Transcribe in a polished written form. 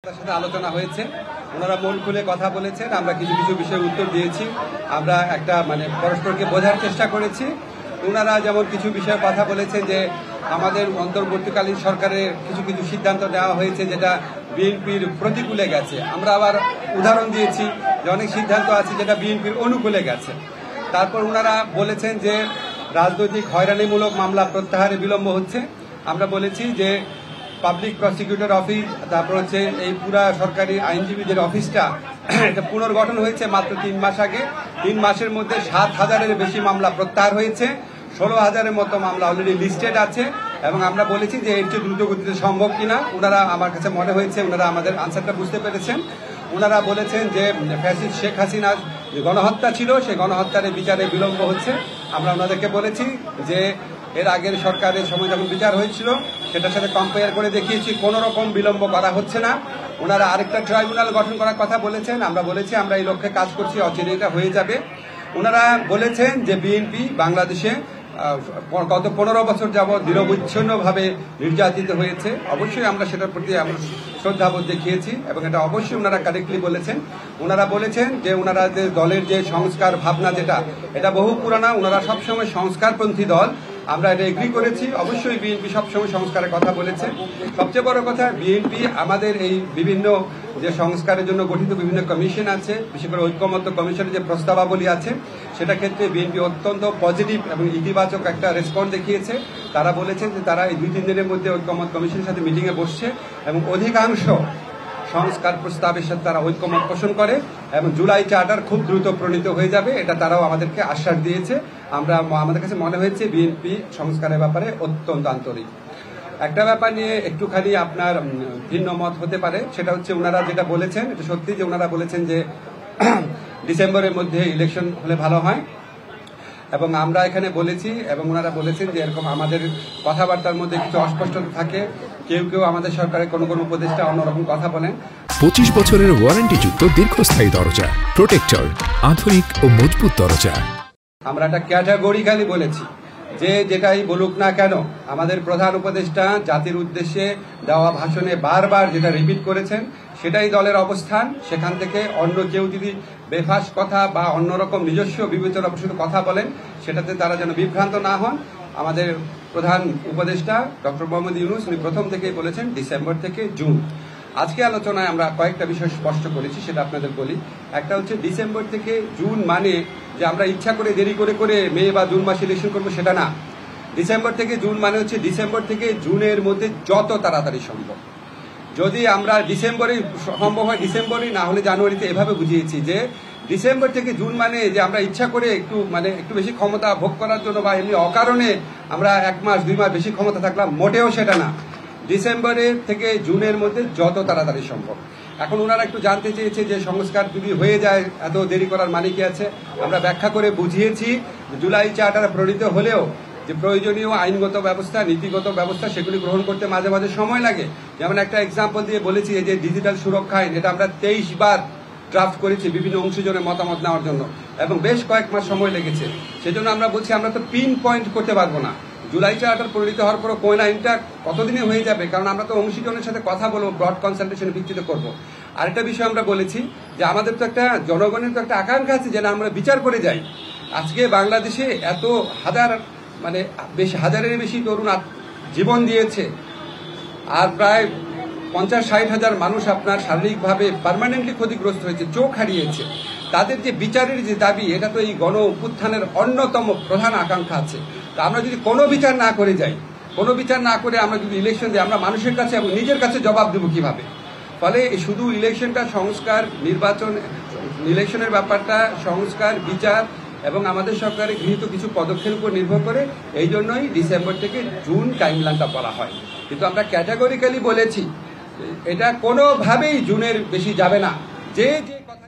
তার সাথে আলোচনা হয়েছে, ওনারা মন খুলে কথা বলেছেন, আমরা কিছু কিছু বিষয়ে উত্তর দিয়েছি, আমরা একটা পরস্পরকে বোঝার চেষ্টা করেছি। ওনারা যেমন কিছু বিষয়ে কথা বলেছেন যে আমাদের অন্তর্বর্তীকালীন সরকারের কিছু কিছু সিদ্ধান্ত নেওয়া হয়েছে যেটা বিএনপির প্রতিকূলে গেছে। আমরা আবার উদাহরণ দিয়েছি যে অনেক সিদ্ধান্ত আছে যেটা বিএনপির অনুকূলে গেছে। তারপর ওনারা বলেছেন যে রাজনৈতিক হয়রানিমূলক মামলা প্রত্যাহারে বিলম্ব হচ্ছে। আমরা বলেছি যে পাবলিক প্রসিকিউটর অফিস, তারপর হচ্ছে এই পুরা সরকারি আইনজীবীদের অফিসটা এটা পুনর্গঠন হয়েছে মাত্র 3 মাস আগে। 3 মাসের মধ্যে 7,000-এর বেশি মামলা প্রত্যাহার হয়েছে, 16,000-এর মতো মামলা অলরেডি লিস্টেড আছে। এবং আমরা বলেছি যে এর চেয়ে দ্রুত গতিতে সম্ভব কিনা। ওনারা, আমার কাছে মনে হয়েছে ওনারা আমাদের আনসারটা বুঝতে পেরেছেন। ওনারা বলেছেন যে ফ্যাসিস্ট শেখ হাসিনার যে গণহত্যা ছিল সেই গণহত্যার বিচারে বিলম্ব হচ্ছে। আমরা ওনাদেরকে বলেছি যে এর আগের সরকারের সময় যখন বিচার হয়েছিল সেটার সাথে কম্পেয়ার করে দেখিয়েছি কোনো রকম বিলম্ব করা হচ্ছে না। ওনারা আরেকটা ট্রাইব্যুনাল গঠন করার কথা বলেছেন, আমরা বলেছি আমরা এই লক্ষ্যে কাজ করছি, অচিরেই এটা হয়ে যাবে। ওনারা বলেছেন যে বিএনপি বাংলাদেশে গত 15 বছর যাবৎ নিরবচ্ছিন্নভাবে নির্যাতিত হয়েছে। অবশ্যই আমরা সেটার প্রতি আমরা শ্রদ্ধাবোধ দেখিয়েছি এবং এটা অবশ্যই ওনারা কারেক্টলি বলেছেন। ওনারা বলেছেন যে ওনারা যে দলের যে সংস্কার ভাবনা যেটা এটা বহু পুরানা, ওনারা সবসময় সংস্কারপন্থী দল, আমরা এটা এগ্রি করেছি। অবশ্যই বিএনপি সবসময় সংস্কারের কথা বলেছে। সবচেয়ে বড় কথা, বিএনপি আমাদের এই বিভিন্ন যে সংস্কারের জন্য গঠিত বিভিন্ন কমিশন আছে, বিশেষ করে ঐক্যমত্য কমিশনের যে প্রস্তাবাবলী আছে সেটা ক্ষেত্রে বিএনপি অত্যন্ত পজিটিভ এবং ইতিবাচক একটা রেসপন্স দেখিয়েছে। তারা বলেছেন যে তারা এই 2-3 দিনের মধ্যে ঐক্যমত্য কমিশনের সাথে মিটিংয়ে বসছে এবং অধিকাংশ সংস্কার প্রস্তাবের সাথে তারা ঐক্যমত পোষণ করে এবং জুলাই চার্টার খুব দ্রুত প্রণীত হয়ে যাবে, এটা তারাও আমাদেরকে আশ্বাস দিয়েছে। আমাদের কাছে মনে হয়েছে বিএনপি সংস্কারের ব্যাপারে অত্যন্ত আন্তরিক। একটা ব্যাপার নিয়ে একটুখানি আপনার ভিন্ন মত হতে পারে, সেটা হচ্ছে ওনারা যেটা বলেছেন এটা সত্যি যে ওনারা বলেছেন যে ডিসেম্বরের মধ্যে ইলেকশন হলে ভালো হয় এবং আমরা এখানে বলেছি এবং ওনারা বলেছেন যে এরকম আমাদের কথাবার্তার মধ্যে কিছু অস্পষ্টতা থাকে, কেউ কেউ আমাদের সরকারের কোনো কোনো উপদেষ্টা অন্যরকম কথা বলেন। 25 বছরের ওয়ারেন্টিযুক্ত দীর্ঘস্থায়ী দরজা প্রোটেক্টর, আধুনিক ও মজবুত দরজা। আমরা একটা ক্যাটাগরিক্যালি বলেছি যে যেটাই বলুক না কেন, আমাদের প্রধান উপদেষ্টা জাতির উদ্দেশ্যে দেওয়া ভাষণে বারবার যেটা রিপিট করেছেন সেটাই দলের অবস্থান। সেখান থেকে অন্য কেউ যদি বেফাস কথা বা অন্যরকম নিজস্ব বিবেচনা প্রসূত কথা বলেন সেটাতে তারা যেন বিভ্রান্ত না হন। আমাদের প্রধান উপদেষ্টা ডক্টর মোহাম্মদ ইউনূস উনি প্রথম থেকেই বলেছেন ডিসেম্বর থেকে জুন। আজকে আলোচনায় আমরা কয়েকটা বিষয় স্পষ্ট করেছি, সেটা আপনাদের বলি। একটা হচ্ছে ডিসেম্বর থেকে জুন মানে যে আমরা ইচ্ছা করে দেরি করে করে মে বা জুন মাসে ইলেকশন করবো সেটা না। ডিসেম্বর থেকে জুন মানে হচ্ছে ডিসেম্বর থেকে জুনের মধ্যে যত তাড়াতাড়ি সম্ভব। যদি আমরা ডিসেম্বরে সম্ভব হয় ডিসেম্বরই, না হলে জানুয়ারিতে, এভাবে বুঝিয়েছি যে ডিসেম্বর থেকে জুন মানে যে আমরা ইচ্ছা করে একটু বেশি ক্ষমতা ভোগ করার জন্য বা এমনি অকারণে আমরা 1 মাস 2 মাস বেশি ক্ষমতা থাকলাম, মোটেও সেটা না। ডিসেম্বরের থেকে জুনের মধ্যে যত তাড়াতাড়ি সম্ভব। এখন ওনারা একটু জানতে চেয়েছে যে সংস্কার যদি হয়ে যায় এত দেরি করার মানে কি আছে। আমরা ব্যাখ্যা করে বুঝিয়েছি জুলাই চার্টার প্রণীত হলেও যে প্রয়োজনীয় আইনগত ব্যবস্থা, নীতিগত ব্যবস্থা সেগুলি গ্রহণ করতে মাঝে মাঝে সময় লাগে। যেমন একটা এক্সাম্পল দিয়ে বলেছি যে ডিজিটাল সুরক্ষা আইন, এটা আমরা 23 বার ড্রাফট করেছি বিভিন্ন অংশীজনের মতামত নেওয়ার জন্য এবং বেশ কয়েক মাস সময় লেগেছে। সেজন্য আমরা বলছি আমরা তো পিন পয়েন্ট করতে পারবো না। জুলাই চার্টার পরিণত হওয়ার পর কোন আইনটা কতদিনে হয়ে যাবে, কারণ আমরা তো অংশীজনের সাথে কথা বলবো, ব্রড কনসালটেশনের ভিত্তিতে করবো। আরেকটা বিষয় আমরা বলেছি যে আমাদের তো একটা জনগণের তো একটা আকাঙ্ক্ষা আছে যেন আমরা বিচার করে যাই। আজকে বাংলাদেশে এত হাজারের বেশি তরুণ জীবন দিয়েছে আর প্রায় 50-60 হাজার মানুষ আপনার শারীরিকভাবে পার্মানেন্টলি ক্ষতিগ্রস্ত হয়েছে, চোখ হারিয়েছে। তাদের যে বিচারের যে দাবি, এটা তো এই গণ অভ্যুত্থানের অন্যতম প্রধান আকাঙ্ক্ষা আছে। তা আমরা যদি কোনো বিচার না করে যাই, কোনো বিচার না করে আমরা যদি ইলেকশন দিই, আমরা মানুষের কাছে এবং নিজের কাছে জবাব দেবো কিভাবে? ফলে শুধু ইলেকশনটা সংস্কার, নির্বাচন, ইলেকশনের ব্যাপারটা সংস্কার, বিচার এবং আমাদের সরকারের গৃহীত কিছু পদক্ষেপের উপর নির্ভর করে। এই জন্যই ডিসেম্বর থেকে জুন টাইমলাইনটা বলা হয়। কিন্তু আমরা ক্যাটাগরিক্যালি বলেছি এটা কোনোভাবেই জুনের বেশি যাবে না। যে